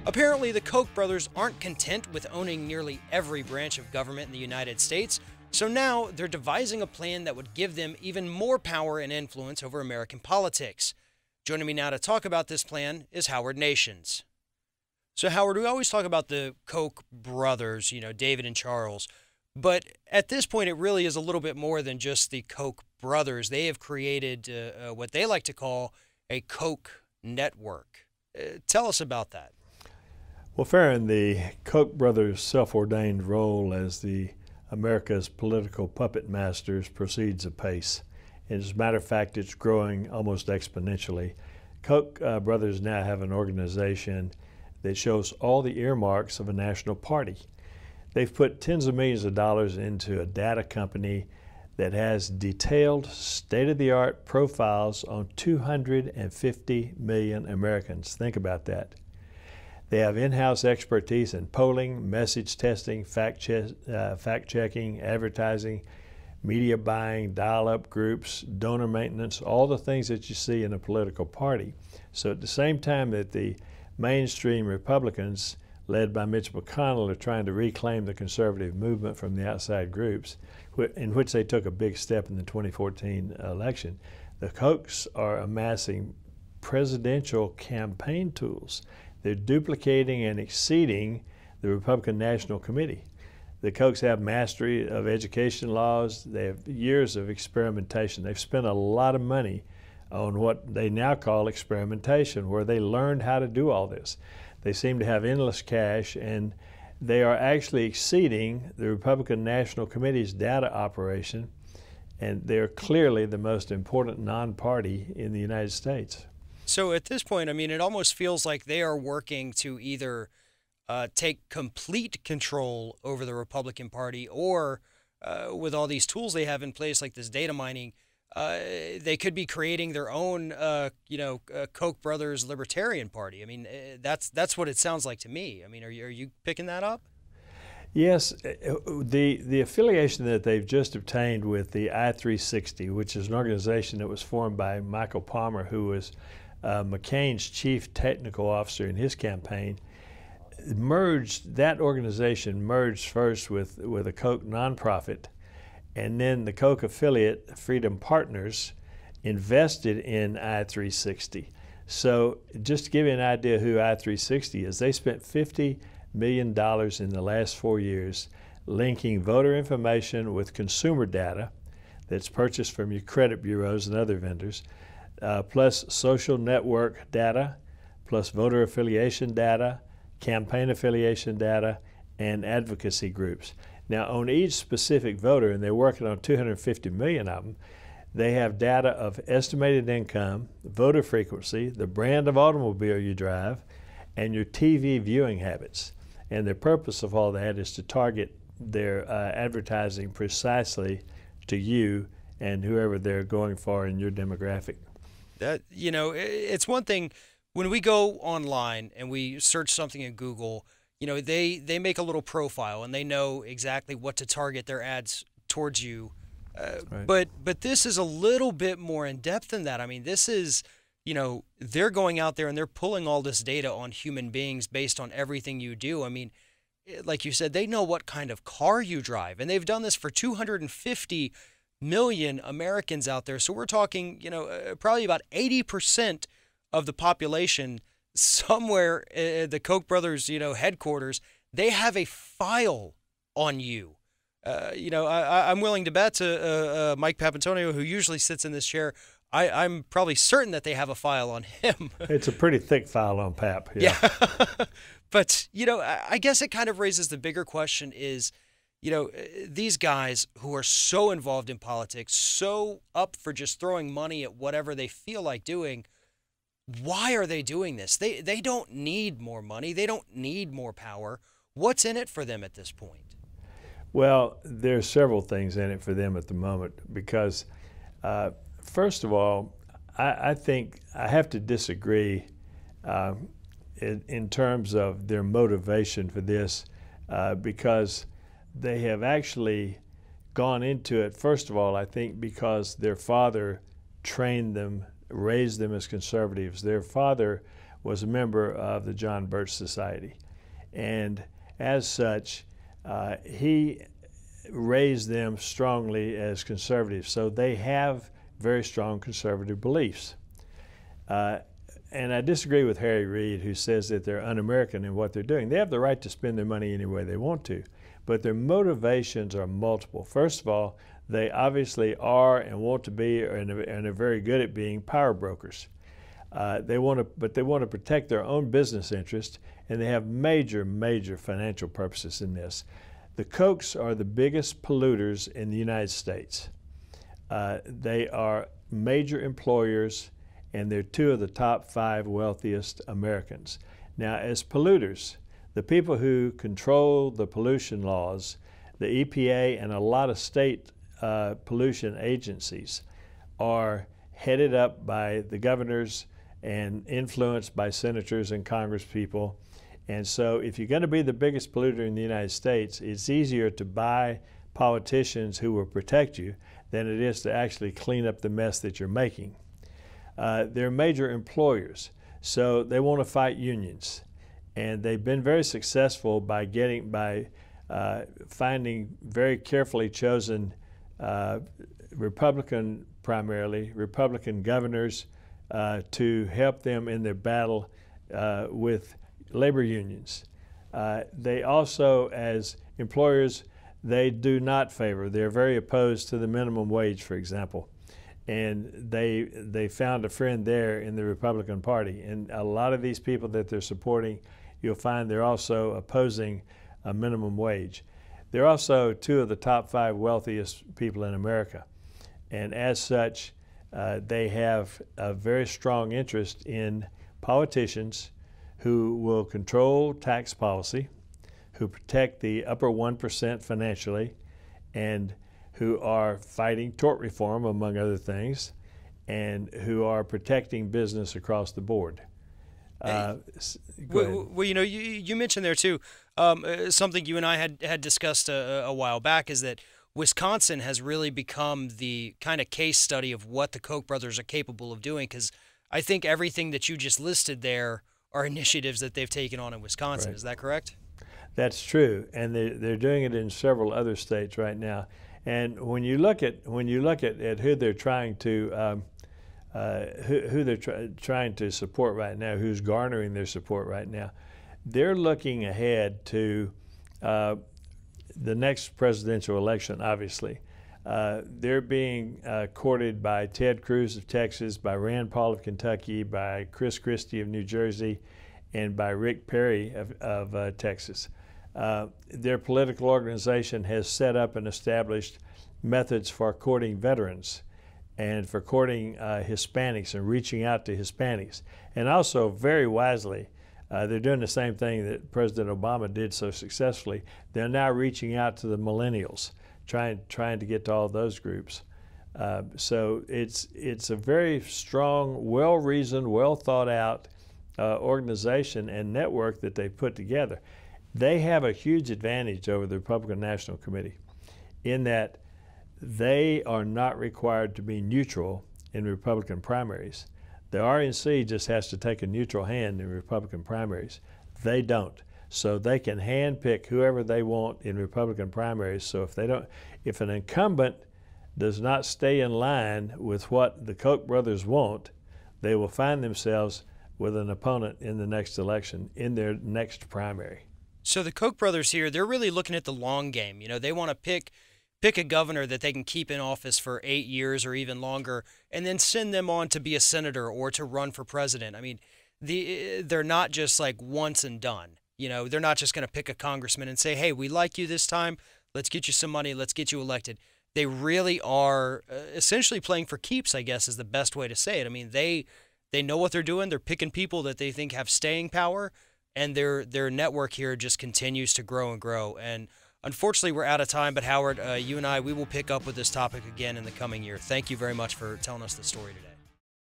Apparently, the Koch brothers aren't content with owning nearly every branch of government in the United States, so now they're devising a plan that would give them even more power and influence over American politics. Joining me now to talk about this plan is Howard Nations. So Howard, we always talk about the Koch brothers, David and Charles, but at this point it really is a little bit more than just the Koch brothers. They have created what they like to call a Koch network. Tell us about that. Well, Farron, the Koch brothers' self-ordained role as the America's political puppet masters proceeds apace. As a matter of fact, it's growing almost exponentially. Koch brothers now have an organization that shows all the earmarks of a national party. They've put tens of millions of dollars into a data company that has detailed, state-of-the-art profiles on 250 million Americans. Think about that. They have in-house expertise in polling, message testing, fact-checking, advertising, media buying, dial-up groups, donor maintenance, all the things that you see in a political party. So at the same time that the mainstream Republicans, led by Mitch McConnell, are trying to reclaim the conservative movement from the outside groups, in which they took a big step in the 2014 election, the Kochs are amassing presidential campaign tools. They're duplicating and exceeding the Republican National Committee. The Kochs have mastery of education laws. They have years of experimentation. They've spent a lot of money on what they now call experimentation, where they learned how to do all this. They seem to have endless cash, and they are actually exceeding the Republican National Committee's data operation, and they're clearly the most important non-party in the United States. So at this point, it almost feels like they are working to either take complete control over the Republican Party, or with all these tools they have in place, like this data mining, they could be creating their own, Koch brothers Libertarian Party. That's what it sounds like to me. Are you picking that up? Yes, the affiliation that they've just obtained with the I-360, which is an organization that was formed by Michael Palmer, who was McCain's chief technical officer in his campaign, that organization merged first with a Koch nonprofit, and then the Koch affiliate, Freedom Partners, invested in I-360. So just to give you an idea who I-360 is, they spent $50 million in the last 4 years linking voter information with consumer data that's purchased from your credit bureaus and other vendors, plus social network data, plus voter affiliation data, campaign affiliation data, and advocacy groups. Now, on each specific voter, and they're working on 250 million of them, they have data of estimated income, voter frequency, the brand of automobile you drive, and your TV viewing habits. And the purpose of all that is to target their advertising precisely to you and whoever they're going for in your demographic. It's one thing when we go online and we search something in Google, they make a little profile and they know exactly what to target their ads towards you. Right. But this is a little bit more in depth than that. This is, they're going out there and they're pulling all this data on human beings based on everything you do. Like you said, they know what kind of car you drive, and they've done this for 250 million Americans out there. So we're talking, probably about 80% of the population somewhere at the Koch brothers, headquarters, they have a file on you. I'm willing to bet to Mike Papantonio, who usually sits in this chair, I'm probably certain that they have a file on him. It's a pretty thick file on Pap. Yeah. But, I guess it kind of raises the bigger question is, these guys who are so involved in politics, so up for just throwing money at whatever they feel like doing, why are they doing this? They don't need more money. They don't need more power. What's in it for them at this point? Well, there's several things in it for them at the moment because, first of all, I think I have to disagree in terms of their motivation for this because they have actually gone into it, first of all, I think because their father trained them, raised them as conservatives. Their father was a member of the John Birch Society. And as such, he raised them strongly as conservatives. So they have very strong conservative beliefs. And I disagree with Harry Reid, who says that they're un-American in what they're doing. They have the right to spend their money any way they want to, but their motivations are multiple. First of all, they obviously are and want to be and are very good at being power brokers. They want to protect their own business interests, and they have major financial purposes in this. The Kochs are the biggest polluters in the United States. They are major employers, and they're two of the top 5 wealthiest Americans. Now, as polluters, the people who control the pollution laws, the EPA and a lot of state pollution agencies, are headed up by the governors and influenced by senators and congresspeople. And so if you're going to be the biggest polluter in the United States, it's easier to buy politicians who will protect you than it is to actually clean up the mess that you're making. They're major employers, so they want to fight unions. And they've been very successful by finding very carefully chosen primarily Republican governors to help them in their battle with labor unions. They also, as employers, they do not favor. They're very opposed to the minimum wage, for example. And they found a friend there in the Republican Party. And a lot of these people that they're supporting, you'll find they're also opposing a minimum wage. They're also two of the top 5 wealthiest people in America. And as such, they have a very strong interest in politicians who will control tax policy, who protect the upper 1% financially, and who are fighting tort reform, among other things, and who are protecting business across the board. Well, you know, you mentioned there too, something you and I had discussed a while back, is that Wisconsin has really become the kind of case study of what the Koch brothers are capable of doing, because I think everything that you just listed there are initiatives that they've taken on in Wisconsin. Right. Is that correct? That's true, and they're doing it in several other states right now. And when you look at who they're trying to trying to support right now, who's garnering their support right now, they're looking ahead to the next presidential election. Obviously, they're being courted by Ted Cruz of Texas, by Rand Paul of Kentucky, by Chris Christie of New Jersey, and by Rick Perry of Texas. Their political organization has set up and established methods for courting veterans and for courting Hispanics and reaching out to Hispanics. And also, very wisely, they're doing the same thing that President Obama did so successfully. They're now reaching out to the millennials, trying to get to all those groups. So it's a very strong, well-reasoned, well-thought-out organization and network that they've put together. They have a huge advantage over the Republican National Committee in that they are not required to be neutral in Republican primaries. The RNC just has to take a neutral hand in Republican primaries. They don't. So they can handpick whoever they want in Republican primaries. So if an incumbent does not stay in line with what the Koch brothers want, they will find themselves with an opponent in the next election, in their next primary. So the Koch brothers here, they're really looking at the long game. You know, they want to pick a governor that they can keep in office for 8 years or even longer, and then send them on to be a senator or to run for president. I mean, they're not just like once and done. You know, they're not just going to pick a congressman and say, hey, we like you this time. Let's get you some money. Let's get you elected. They really are essentially playing for keeps, I guess, is the best way to say it. I mean, they know what they're doing. They're picking people that they think have staying power, and their network here just continues to grow and grow. And unfortunately, we're out of time, but Howard, you and I, we will pick up with this topic again in the coming year. Thank you very much for telling us the story today.